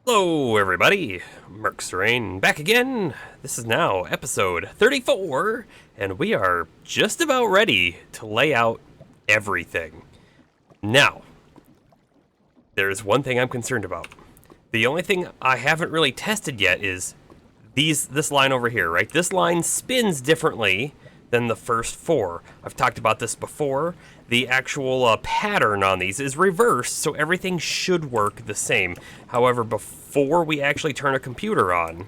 Hello, everybody. Merc back again. This is now episode 34, and we are just about ready to lay out everything. Now, there's one thing I'm concerned about. The only thing I haven't really tested yet is this line over here, right? This line spins differently than the first four. I've talked about this before. The actual pattern on these is reversed, so everything should work the same. However, before we actually turn a computer on,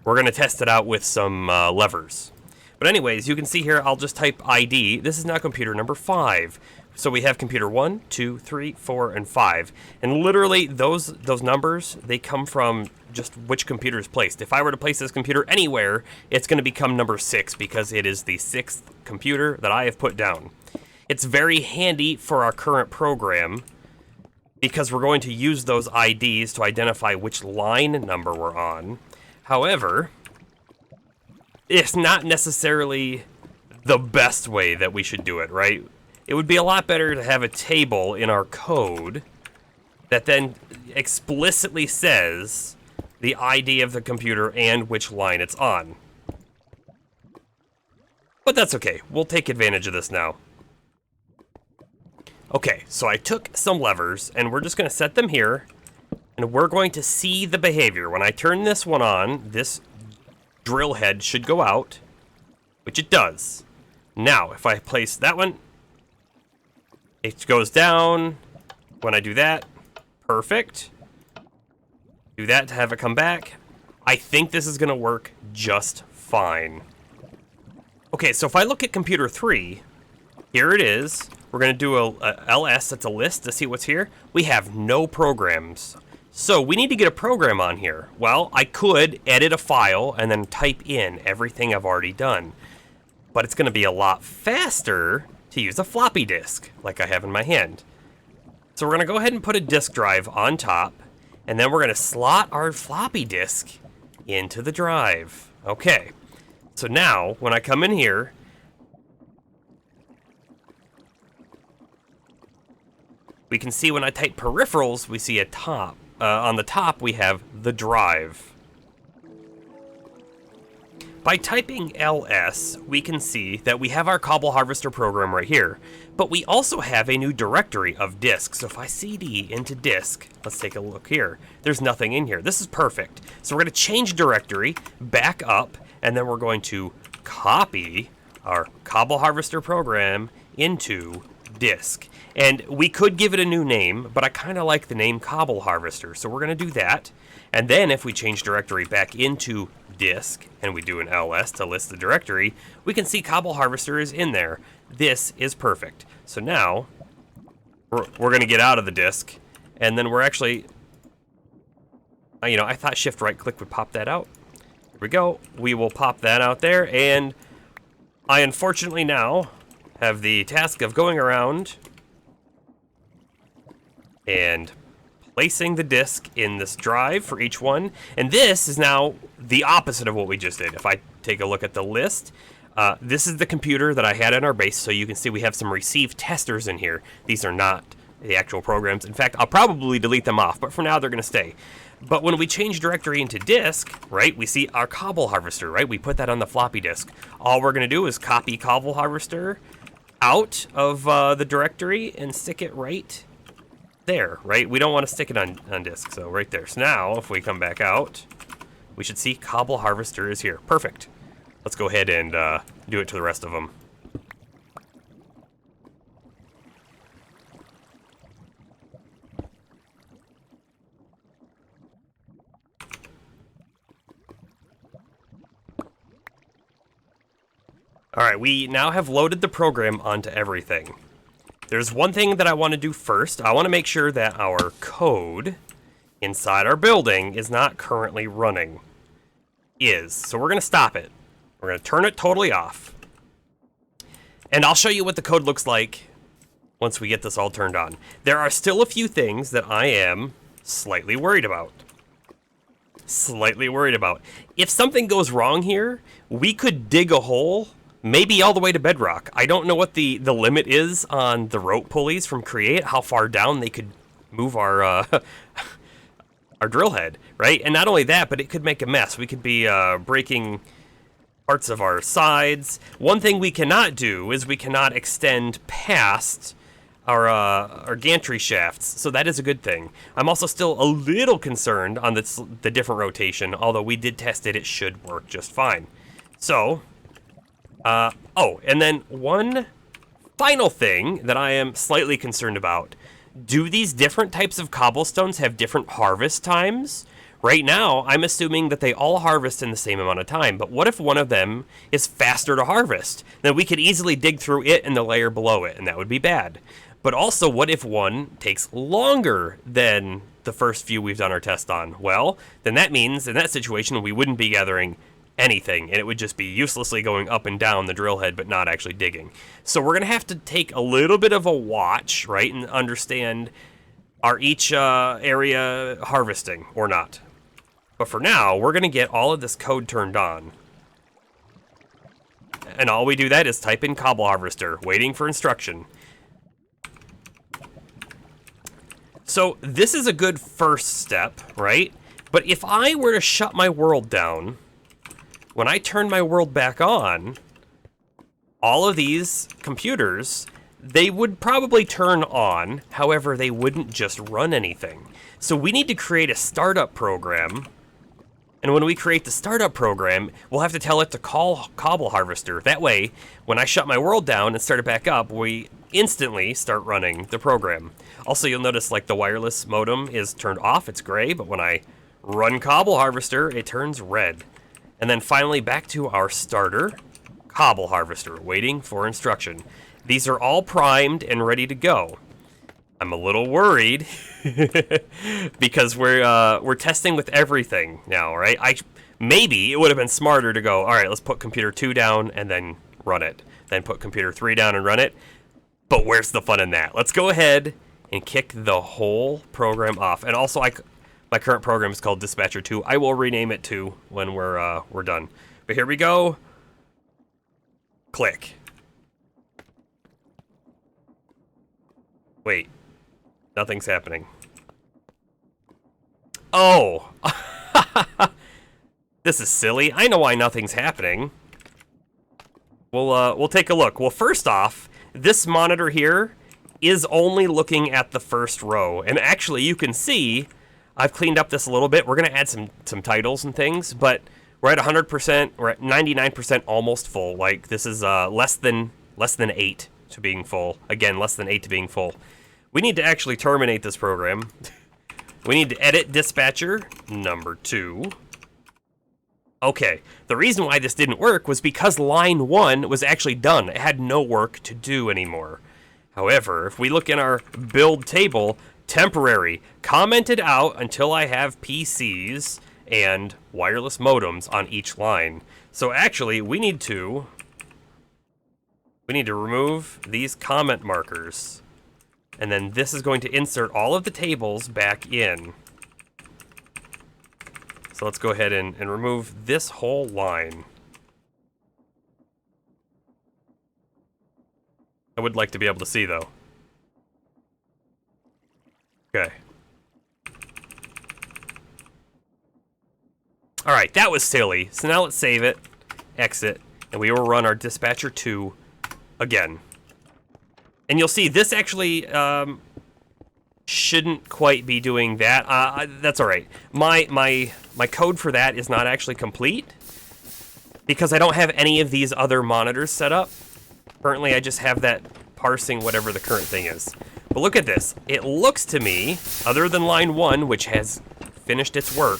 we're going to test it out with some levers. But anyways, you can see here, I'll just type ID. This is now computer number 5. So we have computer 1, 2, 3, 4, and 5. And literally, those numbers, they come from just which computer is placed. If I were to place this computer anywhere, it's going to become number 6 because it is the 6th computer that I have put down. It's very handy for our current program because we're going to use those IDs to identify which line number we're on. However, it's not necessarily the best way that we should do it, right? It would be a lot better to have a table in our code that then explicitly says the ID of the computer and which line it's on. But that's okay. We'll take advantage of this now. Okay, so I took some levers, and we're just going to set them here, and we're going to see the behavior. When I turn this one on, this drill head should go out, which it does. Now, if I place that one, it goes down. When I do that, perfect. Do that to have it come back. I think this is going to work just fine. Okay, so if I look at computer 3, here it is. We're going to do a ls, that's a list, to see what's here. We have no programs. So we need to get a program on here. Well, I could edit a file and then type in everything I've already done. But it's going to be a lot faster to use a floppy disk, like I have in my hand. So we're going to go ahead and put a disk drive on top, and then we're going to slot our floppy disk into the drive. Okay, so now when I come in here, we can see when I type peripherals, we see a top. On the top, we have the drive. By typing ls, we can see that we have our Cobble Harvester program right here, but we also have a new directory of disk. So if I cd into disk, let's take a look here. There's nothing in here. This is perfect. So we're going to change directory, back up, and then we're going to copy our Cobble Harvester program into disk. And we could give it a new name, but I kind of like the name Cobble Harvester, so we're going to do that. And then if we change directory back into disk, and we do an ls to list the directory, we can see Cobble Harvester is in there. This is perfect. So now, we're going to get out of the disk, and then we're actually, I thought shift right click would pop that out. Here we go. We will pop that out there, and I unfortunately now have the task of going around and placing the disk in this drive for each one. And this is now the opposite of what we just did. If I take a look at the list, this is the computer that I had in our base, so you can see we have some received testers in here. These are not the actual programs. In fact, I'll probably delete them off, but for now they're going to stay. But when we change directory into disk, right, we see our Cobble Harvester, right? We put that on the floppy disk. All we're going to do is copy Cobble Harvester out of the directory and stick it right there, right? We don't want to stick it on disk, so right there. So now, if we come back out, we should see Cobble Harvester is here. Perfect. Let's go ahead and do it to the rest of them. All right, we now have loaded the program onto everything. There's one thing that I want to do first. I want to make sure that our code inside our building is not currently running. So we're going to stop it. We're going to turn it totally off. And I'll show you what the code looks like once we get this all turned on. There are still a few things that I am slightly worried about. If something goes wrong here, we could dig a hole maybe all the way to bedrock. I don't know what the limit is on the rope pulleys from Create, how far down they could move our our drill head, right? And not only that, but it could make a mess. We could be breaking parts of our sides. One thing we cannot do is we cannot extend past our gantry shafts, so that is a good thing. I'm also still a little concerned on the different rotation, although we did test it, it should work just fine. So, oh, and then one final thing that I am slightly concerned about. Do these different types of cobblestones have different harvest times? Right now, I'm assuming that they all harvest in the same amount of time, but what if one of them is faster to harvest? Then we could easily dig through it and the layer below it, and that would be bad. But also, what if one takes longer than the first few we've done our test on? Well, then that means, in that situation, we wouldn't be gathering anything, and it would just be uselessly going up and down the drill head, but not actually digging. So we're going to have to take a little bit of a watch, right, and understand, are each area harvesting or not? But for now, we're going to get all of this code turned on. And all we do that is type in Cobble Harvester, waiting for instruction. So this is a good first step, right? But if I were to shut my world down, when I turn my world back on, all of these computers, they would probably turn on, however, they wouldn't just run anything. So we need to create a startup program. And when we create the startup program, we'll have to tell it to call Cobble Harvester. That way, when I shut my world down and start it back up, we instantly start running the program. Also, you'll notice like the wireless modem is turned off, it's gray, but when I run Cobble Harvester, it turns red. And then finally back to our starter, Cobble Harvester, waiting for instruction. These are all primed and ready to go. I'm a little worried because we're testing with everything now, right? Maybe it would have been smarter to go, all right, let's put computer 2 down and then run it. Then put computer 3 down and run it. But where's the fun in that? Let's go ahead and kick the whole program off. And also, my current program is called Dispatcher 2. I will rename it too when we're done. But here we go. Click. Wait. Nothing's happening. Oh! This is silly. I know why nothing's happening. We'll take a look. Well, first off, this monitor here is only looking at the first row. And actually, you can see, I've cleaned up this a little bit. We're going to add some titles and things, but we're at 100%, we're at 99% almost full. Like, this is less than 8 to being full. Again, less than 8 to being full. We need to actually terminate this program. We need to edit dispatcher number 2. Okay, the reason why this didn't work was because line 1 was actually done. It had no work to do anymore. However, if we look in our build table, temporary, commented out until I have PCs and wireless modems on each line. So actually, we need to remove these comment markers. And then this is going to insert all of the tables back in. So let's go ahead and remove this whole line. I would like to be able to see, though. Okay. Alright, that was silly. So now let's save it, exit, and we will run our Dispatcher 2 again. And you'll see this actually shouldn't quite be doing that. That's all right. My code for that is not actually complete because I don't have any of these other monitors set up. Currently, I just have that parsing whatever the current thing is. But look at this. It looks to me, other than line 1, which has finished its work,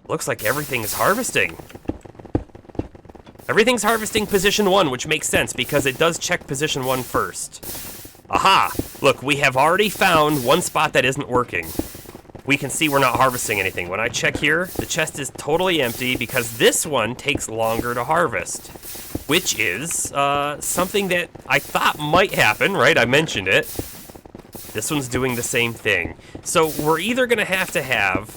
looks like everything is harvesting. Everything's harvesting position 1, which makes sense because it does check position 1 first. Aha! Look, we have already found one spot that isn't working. We can see we're not harvesting anything. When I check here, the chest is totally empty because this one takes longer to harvest, which is something that I thought might happen, right? I mentioned it. This one's doing the same thing. So we're either gonna have to have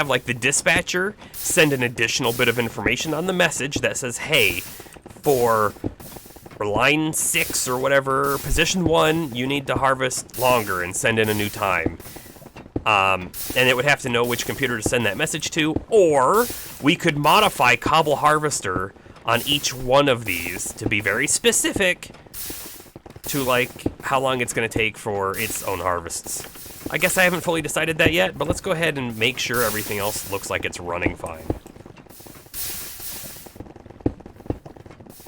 like the dispatcher send an additional bit of information on the message that says, hey, for or line 6 or whatever, position 1, you need to harvest longer and send in a new time. And it would have to know which computer to send that message to, or we could modify Cobble Harvester on each one of these to be very specific to, like, how long it's going to take for its own harvests. I guess I haven't fully decided that yet, but let's go ahead and make sure everything else looks like it's running fine.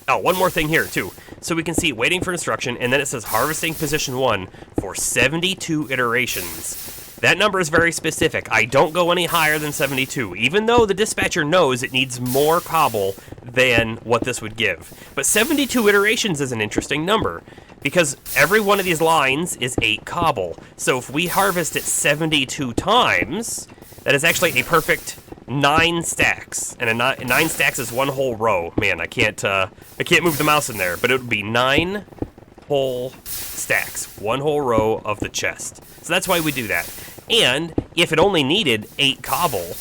Oh, one more thing here, too. So we can see waiting for instruction, and then it says harvesting position 1 for 72 iterations. That number is very specific. I don't go any higher than 72, even though the dispatcher knows it needs more cobble than what this would give. But 72 iterations is an interesting number, because every one of these lines is 8 cobble. So if we harvest it 72 times, that is actually a perfect 9 stacks. And 9 stacks is one whole row. Man, I can't move the mouse in there, but it would be 9 whole stacks, one whole row of the chest. So that's why we do that. And if it only needed 8 cobble,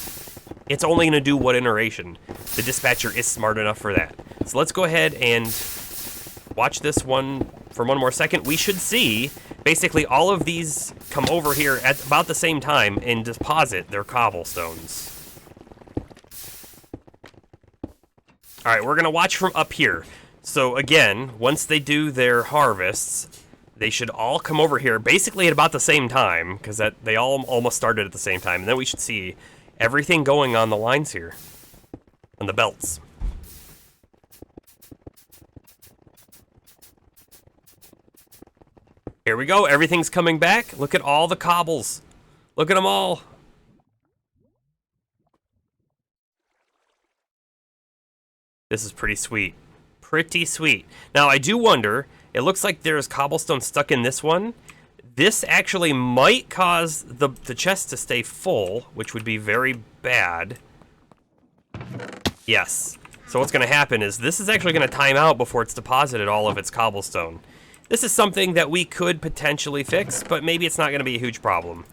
it's only going to do one iteration. The dispatcher is smart enough for that. So let's go ahead and watch this one for one more second. We should see basically all of these come over here at about the same time and deposit their cobblestones. All right, we're going to watch from up here. So again, once they do their harvests, they should all come over here basically at about the same time, because they all almost started at the same time. And then we should see everything going on the lines here, on the belts. Here we go, everything's coming back. Look at all the cobbles. Look at them all. This is pretty sweet. Pretty sweet. Now, I do wonder, it looks like there's cobblestone stuck in this one. This actually might cause the chest to stay full, which would be very bad. Yes. So what's going to happen is this is actually going to time out before it's deposited all of its cobblestone. This is something that we could potentially fix, but maybe it's not going to be a huge problem.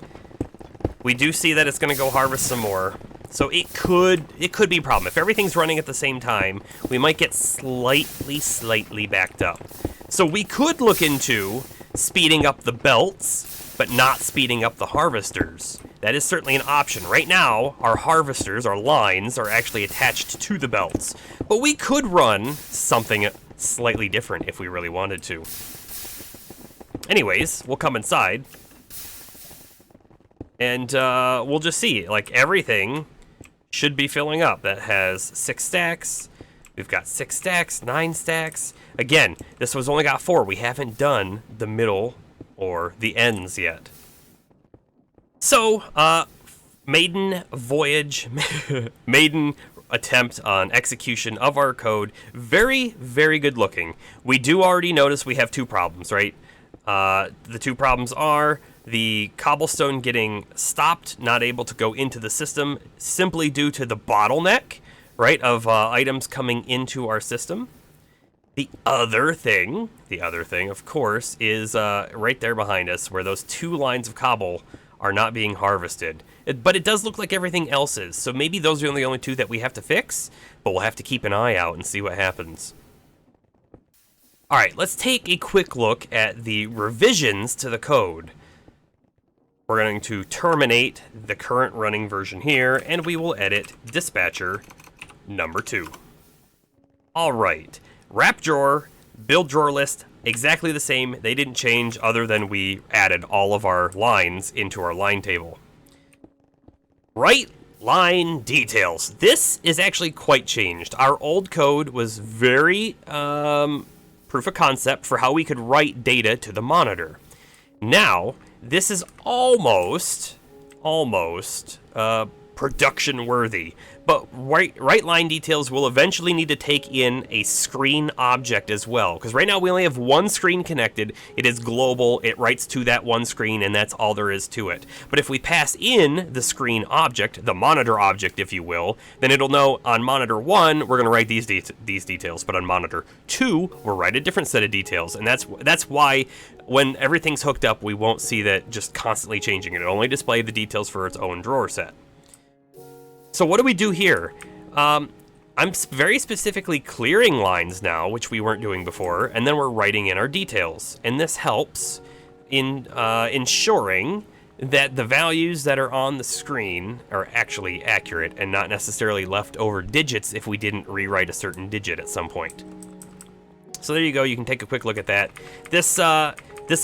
We do see that it's going to go harvest some more. So it could be a problem. If everything's running at the same time, we might get slightly backed up. So we could look into speeding up the belts, but not speeding up the harvesters. That is certainly an option. Right now, our harvesters, our lines, are actually attached to the belts. But we could run something slightly different if we really wanted to. Anyways, we'll come inside. And we'll just see. Like, everything should be filling up. That has 6 stacks. We've got 6 stacks, 9 stacks. Again, this was only got 4. We haven't done the middle or the ends yet. So, maiden voyage, maiden attempt on execution of our code. Very, very good looking. We do already notice we have 2 problems, right? The 2 problems are the cobblestone getting stopped, not able to go into the system, simply due to the bottleneck, right, of items coming into our system. The other thing, of course, is right there behind us, where those 2 lines of cobble are not being harvested. But it does look like everything else is, so maybe those are the only 2 that we have to fix, but we'll have to keep an eye out and see what happens. All right, let's take a quick look at the revisions to the code. We're going to terminate the current running version here, and we will edit dispatcher number 2. All right, wrap drawer, build drawer list, exactly the same. They didn't change other than we added all of our lines into our line table. Right line details. This is actually quite changed. Our old code was very proof of concept for how we could write data to the monitor. Now, this is almost production worthy, but right line details will eventually need to take in a screen object as well, because right now we only have one screen connected. It is global, it writes to that one screen, and that's all there is to it. But if we pass in the screen object, the monitor object if you will, then it'll know on monitor 1 we're going to write these details, but on monitor 2 we'll write a different set of details, and that's why when everything's hooked up we won't see that just constantly changing. It'll only display the details for its own drawer set. So what do we do here? I'm very specifically clearing lines now, which we weren't doing before, and then we're writing in our details. And this helps in ensuring that the values that are on the screen are actually accurate and not necessarily leftover digits if we didn't rewrite a certain digit at some point. So there you go, you can take a quick look at that. This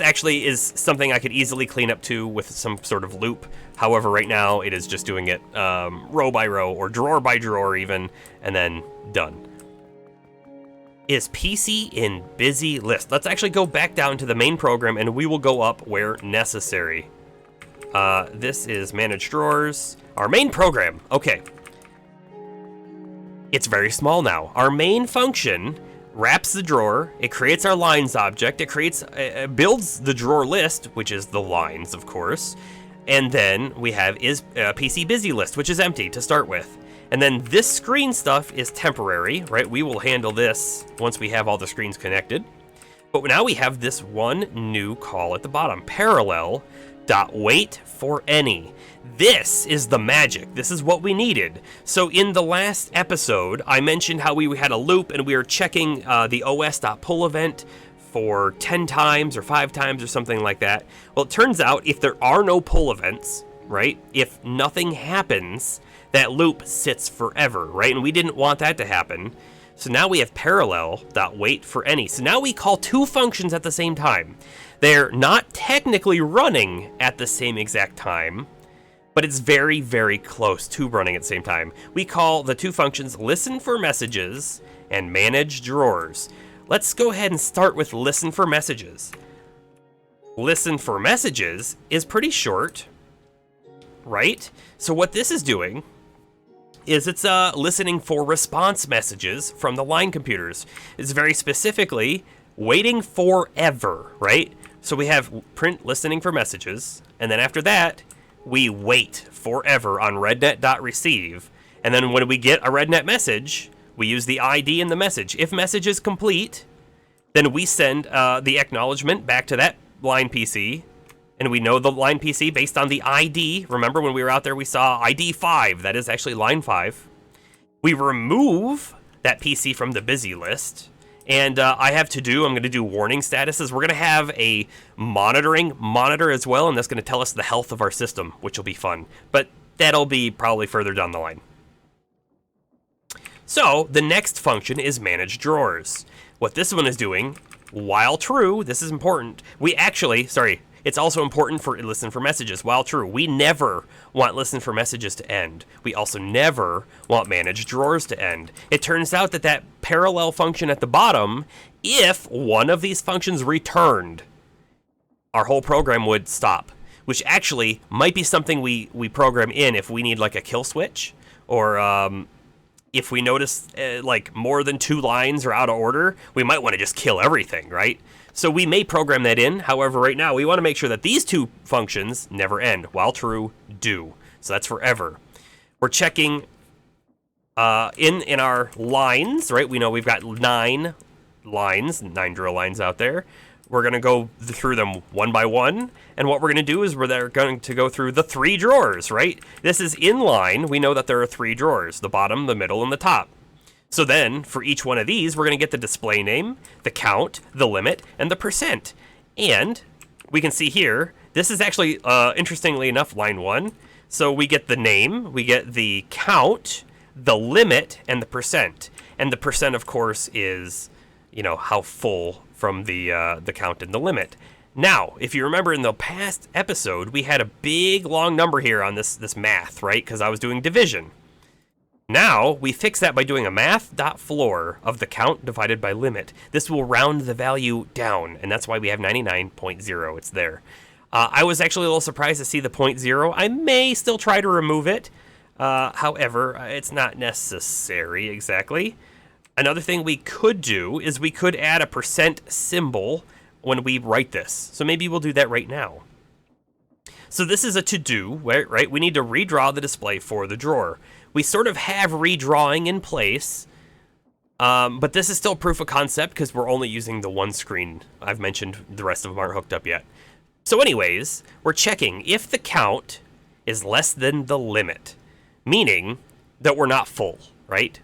actually is something I could easily clean up to with some sort of loop. However, right now it is just doing it row by row or drawer by drawer even, and then done. Is PC in busy list? Let's actually go back down to the main program and we will go up where necessary. This is manage drawers, our main program. Okay. It's very small now. Our main function wraps the drawer, it creates our lines object, it builds the drawer list, which is the lines, of course, and then we have PC busy list, which is empty to start with. And then this screen stuff is temporary, right? We will handle this once we have all the screens connected. But now we have this one new call at the bottom, parallel.wait for any. This is the magic. This is what we needed. So in the last episode, I mentioned how we had a loop and we were checking the os.pull event for 10 times or 5 times or something like that. Well, it turns out if there are no pull events, right, if nothing happens, that loop sits forever, right? And we didn't want that to happen. So now we have parallel.wait for any. So now we call 2 functions at the same time. They're not technically running at the same exact time, but it's very, very close to running at the same time. We call the 2 functions listen for messages and manage drawers. Let's go ahead and start with listen for messages. Listen for messages is pretty short, right? So what this is doing is it's listening for response messages from the line computers. It's very specifically waiting forever, right? So we have print listening for messages, and then after that, we wait forever on rednet.receive. And then when we get a rednet message, we use the ID in the message. If message is complete, then we send the acknowledgement back to that line PC, and we know the line PC based on the ID. Remember when we were out there, we saw ID 5. That is actually line 5. We remove that PC from the busy list. And I have to do, I'm going to do warning statuses. We're going to have a monitoring monitor as well, and that's going to tell us the health of our system, which will be fun. But that'll be probably further down the line. So the next function is manage drawers. What this one is doing, while true, this is important. It's also important for listen for messages. While true, we never want listen for messages to end. We also never want manage drawers to end. It turns out that parallel function at the bottom, if one of these functions returned, our whole program would stop, which actually might be something we program in if we need like a kill switch, or if we notice like more than 2 lines are out of order, we might want to just kill everything, right? So we may program that in. However, right now we want to make sure that these 2 functions never end. While true, do. So that's forever. We're checking in our lines, right? We know we've got 9 lines, 9 drill lines out there. We're going to go through them one by one. And what we're going to do is we're going to go through the 3 drawers, right? This is in line. We know that there are 3 drawers, the bottom, the middle, and the top. So then, for each one of these, we're going to get the display name, the count, the limit, and the percent. And we can see here, this is actually, interestingly enough, line 1. So we get the name, we get the count, the limit, and the percent. And the percent, of course, is, how full from the count and the limit. Now, if you remember in the past episode, we had a big, long number here on this math, right? Because I was doing division. Now, we fix that by doing a math.floor of the count divided by limit. This will round the value down, and that's why we have 99.0. It's there. I was actually a little surprised to see the 0.0. I may still try to remove it. However, it's not necessary exactly. Another thing we could do is we could add a percent symbol when we write this. So maybe we'll do that right now. So this is a to-do, right? We need to redraw the display for the drawer. We sort of have redrawing in place, but this is still proof of concept because we're only using the one screen. I've mentioned the rest of them aren't hooked up yet. So anyways, we're checking if the count is less than the limit, meaning that we're not full, right?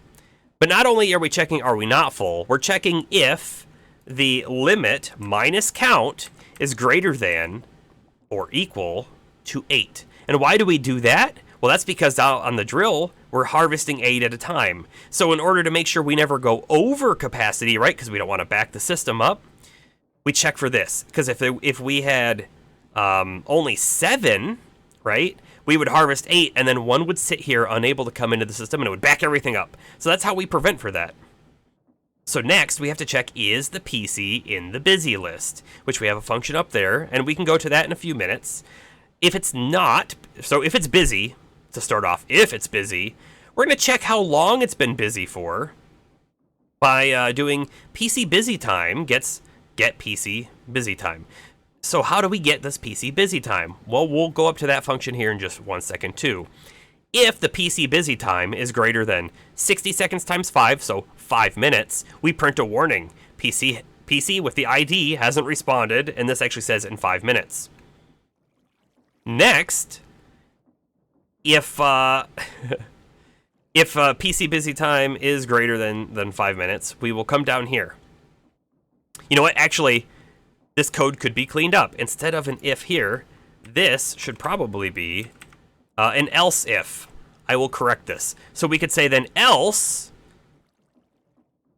But not only are we checking are we not full, we're checking if the limit minus count is greater than or equal to 8. And why do we do that? Well, that's because out on the drill, we're harvesting 8 at a time. So in order to make sure we never go over capacity, right, because we don't want to back the system up, we check for this. Because if we had only 7, right, we would harvest 8, and then 1 would sit here unable to come into the system, and it would back everything up. So that's how we prevent for that. So next, we have to check, is the PC in the busy list, which we have a function up there, and we can go to that in a few minutes. If it's not, so if it's busy, to start off, if it's busy, we're going to check how long it's been busy for by doing PC busy time gets get PC busy time. So how do we get this PC busy time? Well, we'll go up to that function here in just 1 second too. If the PC busy time is greater than 60 seconds times 5, so 5 minutes, we print a warning. PC with the ID hasn't responded, and this actually says in 5 minutes. Next, if PC busy time is greater than 5 minutes, we will come down here. You know what? Actually, this code could be cleaned up. Instead of an if here, this should probably be an else if. I will correct this. So we could say then else.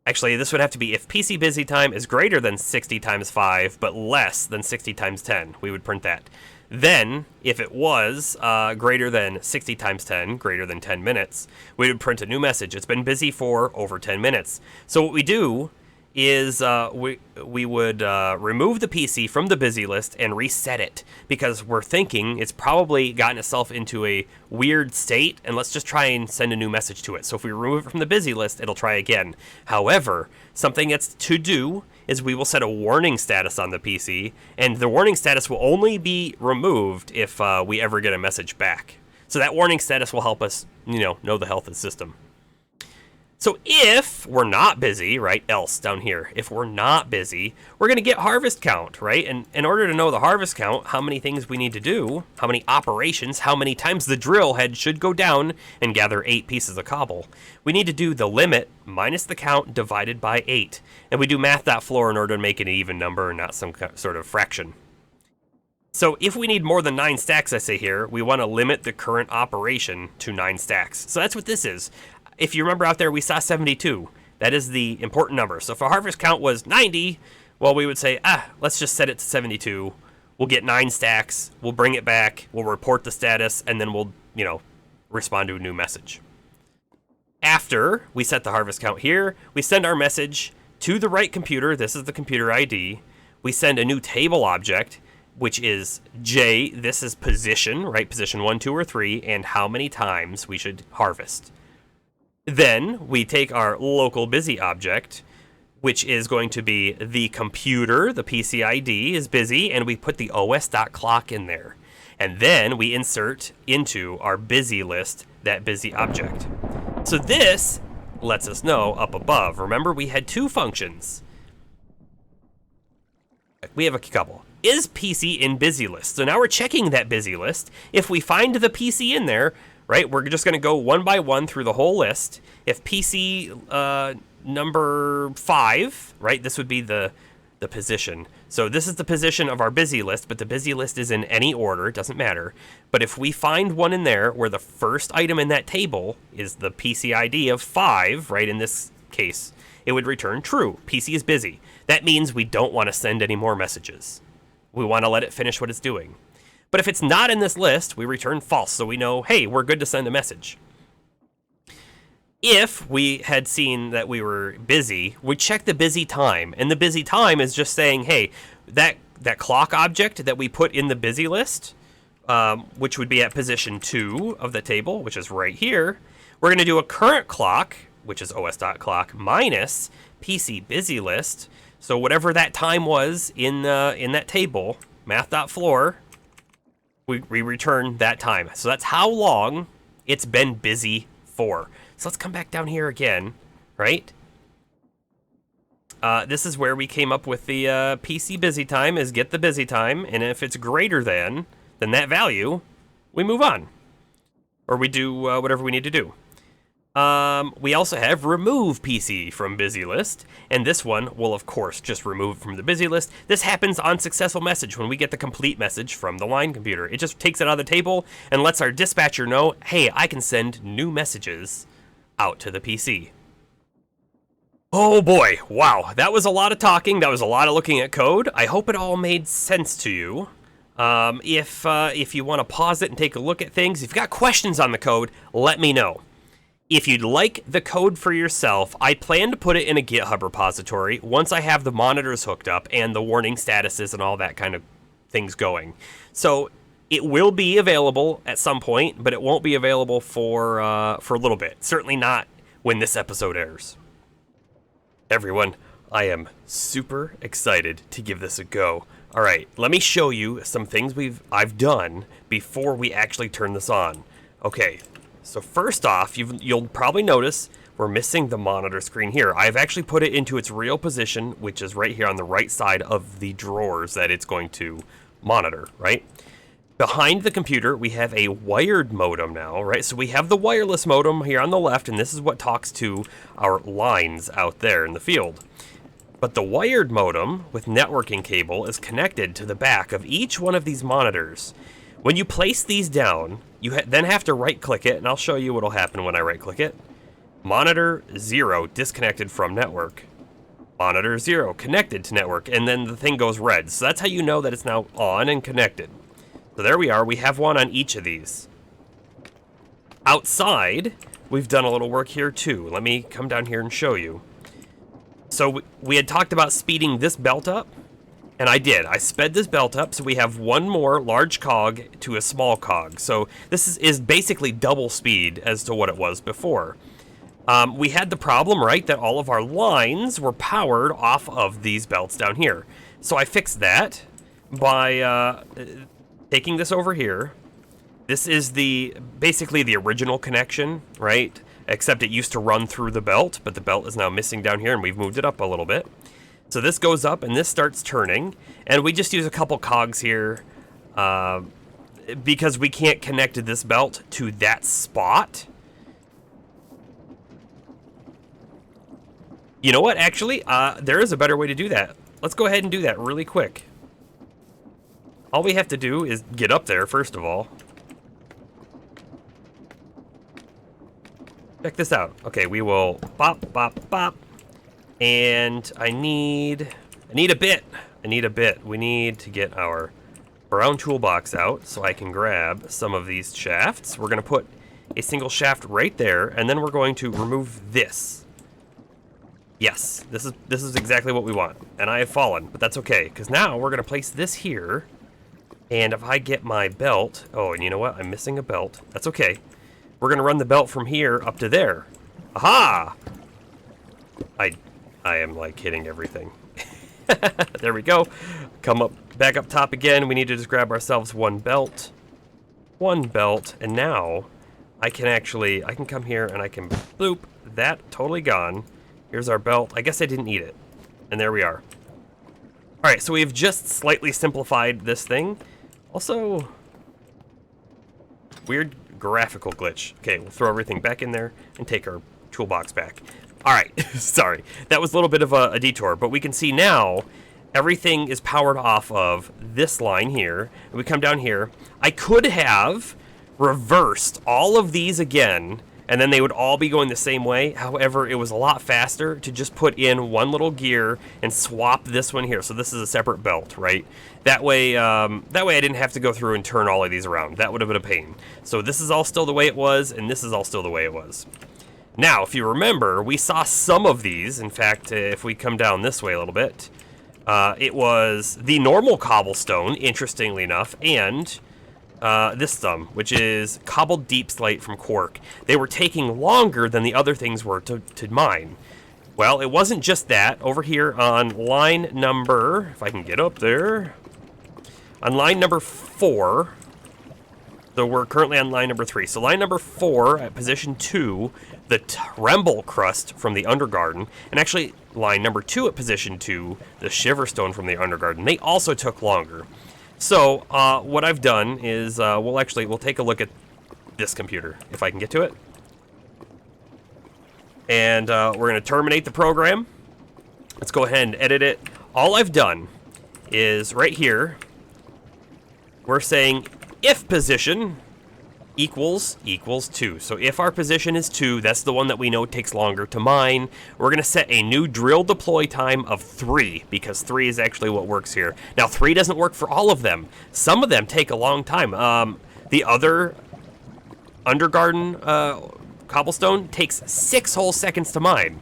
Actually, this would have to be if PC busy time is greater than 60 times 5, but less than 60 times 10. We would print that. Then, if it was greater than 60 times 10, greater than 10 minutes, we would print a new message. It's been busy for over 10 minutes. So what we do is we would remove the PC from the busy list and reset it, because we're thinking it's probably gotten itself into a weird state, and let's just try and send a new message to it. So if we remove it from the busy list, it'll try again. However, something that's to do is we will set a warning status on the PC, and the warning status will only be removed if we ever get a message back. So that warning status will help us, know the health of the system. So if we're not busy, right, else down here, if we're not busy, we're going to get harvest count, right? And in order to know the harvest count, how many things we need to do, how many operations, how many times the drill head should go down and gather 8 pieces of cobble, we need to do the limit minus the count divided by 8. And we do math.floor in order to make it an even number and not some sort of fraction. So if we need more than 9 stacks, I say here, we want to limit the current operation to 9 stacks. So that's what this is. If you remember out there, we saw 72. That is the important number. So if our harvest count was 90, well, we would say, let's just set it to 72. We'll get 9 stacks. We'll bring it back. We'll report the status, and then we'll, respond to a new message. After we set the harvest count here, we send our message to the right computer. This is the computer ID. We send a new table object, which is J. This is position, right? Position 1, 2, or 3, and how many times we should harvest. Then we take our local busy object, which is going to be the computer, the PC ID is busy, and we put the os.clock in there. And then we insert into our busy list that busy object. So this lets us know up above. Remember, we had 2 functions. We have a couple. Is PC in busy list? So now we're checking that busy list. If we find the PC in there, right, we're just going to go one by one through the whole list. If PC number 5, right, this would be the position. So this is the position of our busy list, but the busy list is in any order. It doesn't matter. But if we find one in there where the first item in that table is the PC ID of 5, right, in this case, it would return true. PC is busy. That means we don't want to send any more messages. We want to let it finish what it's doing. But if it's not in this list, we return false, so we know, hey, we're good to send a message. If we had seen that we were busy, we check the busy time, and the busy time is just saying, hey, that clock object that we put in the busy list, which would be at position 2 of the table, which is right here, we're going to do a current clock, which is os.clock, minus PC busy list. So whatever that time was in that table, math.floor, we return that time. So that's how long it's been busy for. So let's come back down here again, right? This is where we came up with the PC busy time is get the busy time, and if it's greater than that value, we move on. Or we do whatever we need to do. We also have remove PC from busy list, and this one will of course just remove from the busy list. This happens on successful message when we get the complete message from the line computer. It just takes it out of the table and lets our dispatcher know, hey, I can send new messages out to the PC. Oh boy, wow, that was a lot of talking, that was a lot of looking at code. I hope it all made sense to you. If you want to pause it and take a look at things, if you've got questions on the code, let me know. If you'd like the code for yourself, I plan to put it in a GitHub repository once I have the monitors hooked up and the warning statuses and all that kind of things going. So it will be available at some point, but it won't be available for a little bit. Certainly not when this episode airs. Everyone, I am super excited to give this a go. All right, let me show you some things I've done before we actually turn this on. Okay. So first off, you'll probably notice we're missing the monitor screen here. I've actually put it into its real position, which is right here on the right side of the drawers that it's going to monitor, right? Behind the computer, we have a wired modem now, right? So we have the wireless modem here on the left, and this is what talks to our lines out there in the field. But the wired modem with networking cable is connected to the back of each one of these monitors. When you place these down, you then have to right-click it, and I'll show you what will happen when I right-click it. Monitor 0 disconnected from network. Monitor 0 connected to network, and then the thing goes red. So that's how you know that it's now on and connected. So there we are. We have one on each of these. Outside, we've done a little work here too. Let me come down here and show you. So we had talked about speeding this belt up. And I did. I sped this belt up, so we have one more large cog to a small cog. So this is basically double speed as to what it was before. We had the problem, right, that all of our lines were powered off of these belts down here. So I fixed that by taking this over here. This is basically the original connection, right? Except it used to run through the belt, but the belt is now missing down here, and we've moved it up a little bit. So this goes up and this starts turning, and we just use a couple cogs here because we can't connect this belt to that spot. You know what, actually, there is a better way to do that. Let's go ahead and do that really quick. All we have to do is get up there, first of all. Check this out. Okay, we will bop, bop, bop. And I need a bit. We need to get our brown toolbox out so I can grab some of these shafts. We're going to put a single shaft right there, and then we're going to remove this. Yes, this is exactly what we want. And I have fallen, but that's okay, because now we're going to place this here. And if I get my belt... Oh, and you know what? I'm missing a belt. That's okay. We're going to run the belt from here up to there. Aha! I am like hitting everything. There we go. Come up, back up top again. We need to just grab ourselves one belt, and now I can come here and I can bloop that. Totally gone. Here's our belt. I guess I didn't need it, and there we are. All right, so we've just slightly simplified this thing. Also, weird graphical glitch. Okay, we'll throw everything back in there and take our toolbox back. All right, sorry. That was a little bit of a detour, but we can see now everything is powered off of this line here. And we come down here. I could have reversed all of these again, and then they would all be going the same way. However, it was a lot faster to just put in one little gear and swap this one here. So this is a separate belt, right? That way I didn't have to go through and turn all of these around. That would have been a pain. So this is all still the way it was, and this is all still the way it was. Now, if you remember, we saw some of these. In fact, if we come down this way a little bit, it was the normal cobblestone, interestingly enough, and this thumb, which is cobbled deep slate from Quark. They were taking longer than the other things were to mine. Well, it wasn't just that. Over here on line number, if I can get up there, on line number 4, so we're currently on line number 3. So line number 4 at position 2, the tremble crust from the Undergarden, and actually line number 2 at position 2, the shiverstone from the Undergarden. They also took longer. So what I've done is we'll take a look at this computer if I can get to it. And we're going to terminate the program. Let's go ahead and edit it. All I've done is right here, we're saying if position equals 2. So if our position is 2, that's the one that we know takes longer to mine. We're going to set a new drill deploy time of 3, because 3 is actually what works here. Now, 3 doesn't work for all of them. Some of them take a long time. The other Undergarden cobblestone takes 6 whole seconds to mine.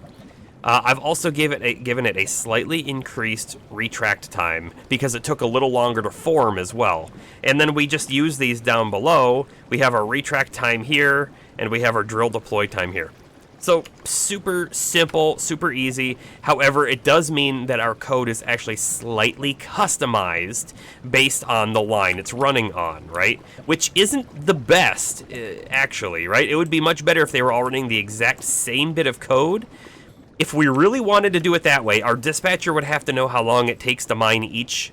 I've also given it a slightly increased retract time because it took a little longer to form as well. And then we just use these down below. We have our retract time here, and we have our drill deploy time here. So super simple, super easy. However, it does mean that our code is actually slightly customized based on the line it's running on, right? Which isn't the best, actually, right? It would be much better if they were all running the exact same bit of code. If we really wanted to do it that way, our dispatcher would have to know how long it takes to mine each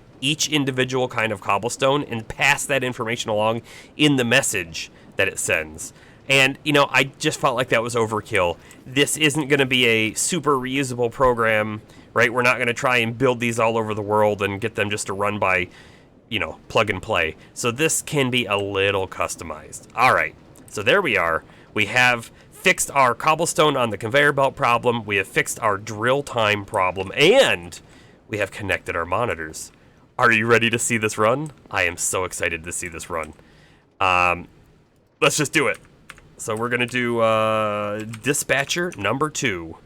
individual kind of cobblestone and pass that information along in the message that it sends. And, you know, I just felt like that was overkill. This isn't going to be a super reusable program, right? We're not going to try and build these all over the world and get them just to run by, you know, plug and play. So this can be a little customized. All right, so there we are. We have fixed our cobblestone on the conveyor belt problem, we have fixed our drill time problem, and we have connected our monitors. Are you ready to see this run? I am so excited to see this run. Let's just do it. So we're gonna do dispatcher number 2.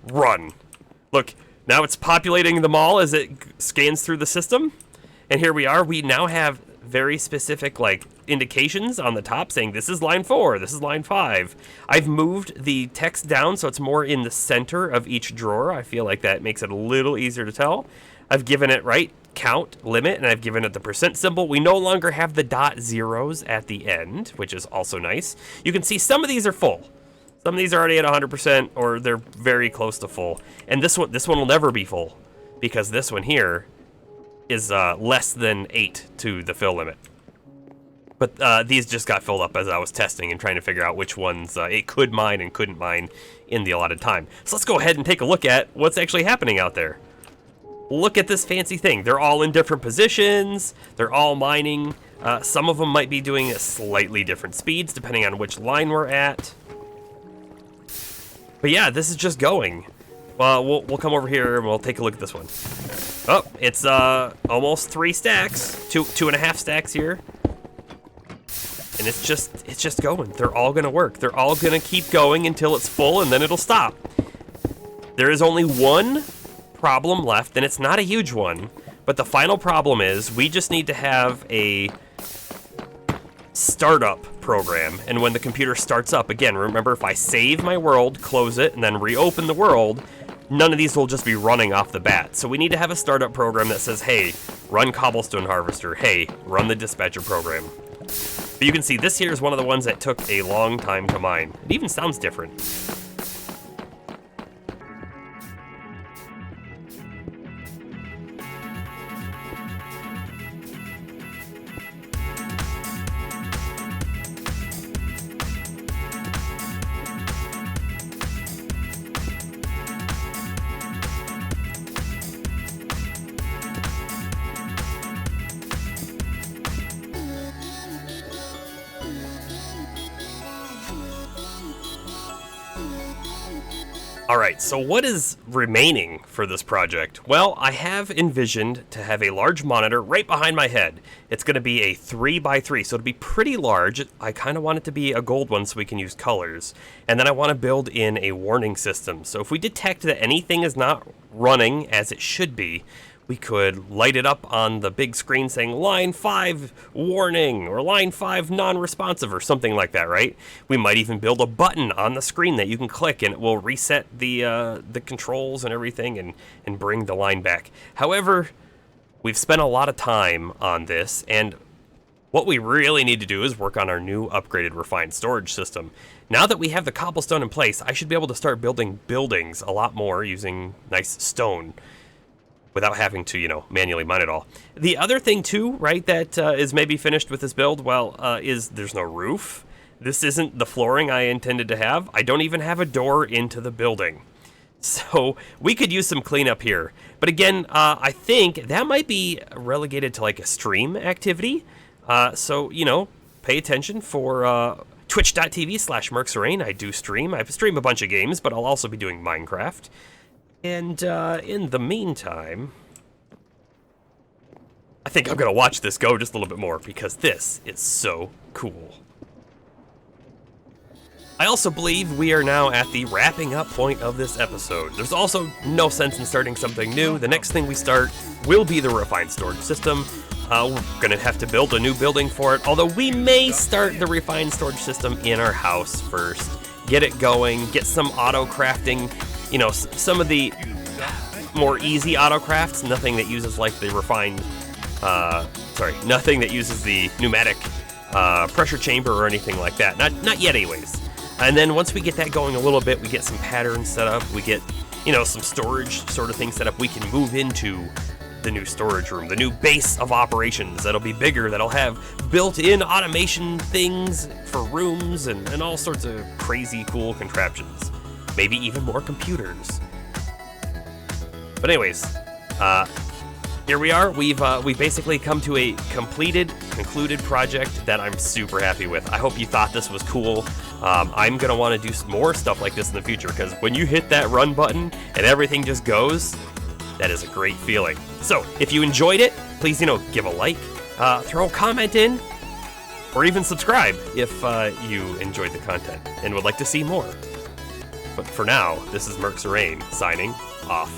Run. Look, now it's populating the mall as it scans through the system. And here we are. We now have very specific like indications on the top saying this is line 4, this is line 5. I've moved the text down so it's more in the center of each drawer. I feel like that makes it a little easier to tell. I've given it count limit, and I've given it the percent symbol. We no longer have the dot zeros at the end, which is also nice. You can see some of these are full. Some of these are already at 100%, or they're very close to full. And this one will never be full, because this one here is less than 8 to the fill limit. But these just got filled up as I was testing and trying to figure out which ones it could mine and couldn't mine in the allotted time. So let's go ahead and take a look at what's actually happening out there. Look at this fancy thing. They're all in different positions. They're all mining. Some of them might be doing slightly different speeds depending on which line we're at. But yeah, this is just going. We'll come over here and we'll take a look at this one. Oh, it's almost 3 stacks, 2.5 stacks here. And it's just going. They're all gonna work. They're all gonna keep going until it's full, and then it'll stop. There is only one problem left, and it's not a huge one, but the final problem is we just need to have a startup program. And when the computer starts up, again, remember, if I save my world, close it, and then reopen the world, none of these will just be running off the bat. So we need to have a startup program that says, hey, run Cobblestone Harvester. Hey, run the dispatcher program. But you can see this here is one of the ones that took a long time to mine. It even sounds different. Alright, so what is remaining for this project? Well, I have envisioned to have a large monitor right behind my head. It's going to be a 3x3, so it'll be pretty large. I kind of want it to be a gold one so we can use colors. And then I want to build in a warning system. So if we detect that anything is not running as it should be, we could light it up on the big screen saying line 5 warning or line 5 non-responsive or something like that, right? We might even build a button on the screen that you can click and it will reset the controls and everything and bring the line back. However, we've spent a lot of time on this, and what we really need to do is work on our new upgraded refined storage system. Now that we have the cobblestone in place, I should be able to start building buildings a lot more using nice stone, without having to, manually mine it all. The other thing, too, right, that is maybe finished with this build, well, is there's no roof. This isn't the flooring I intended to have. I don't even have a door into the building. So we could use some cleanup here. But again, I think that might be relegated to like a stream activity. So, you know, pay attention for twitch.tv/mercsrain. I do stream. I stream a bunch of games, but I'll also be doing Minecraft. And in the meantime, I think I'm going to watch this go just a little bit more because this is so cool. I also believe we are now at the wrapping up point of this episode. There's also no sense in starting something new. The next thing we start will be the refined storage system. We're gonna have to build a new building for it, although we may start the refined storage system in our house first. Get it going, get some auto crafting, you know, some of the more easy auto crafts, nothing that uses like the refined, nothing that uses the pneumatic pressure chamber or anything like that. Not yet anyways. And then once we get that going a little bit, we get some patterns set up, we get, you know, some storage sort of things set up, we can move into the new storage room, the new base of operations that'll be bigger, that'll have built-in automation things for rooms and all sorts of crazy cool contraptions. Maybe even more computers. But anyways, here we are. We've basically come to a concluded project that I'm super happy with. I hope you thought this was cool. I'm gonna want to do some more stuff like this in the future because when you hit that run button and everything just goes, that is a great feeling. So if you enjoyed it, please, you know, give a like, throw a comment in, or even subscribe if you enjoyed the content and would like to see more. But for now, this is mercsrain signing off.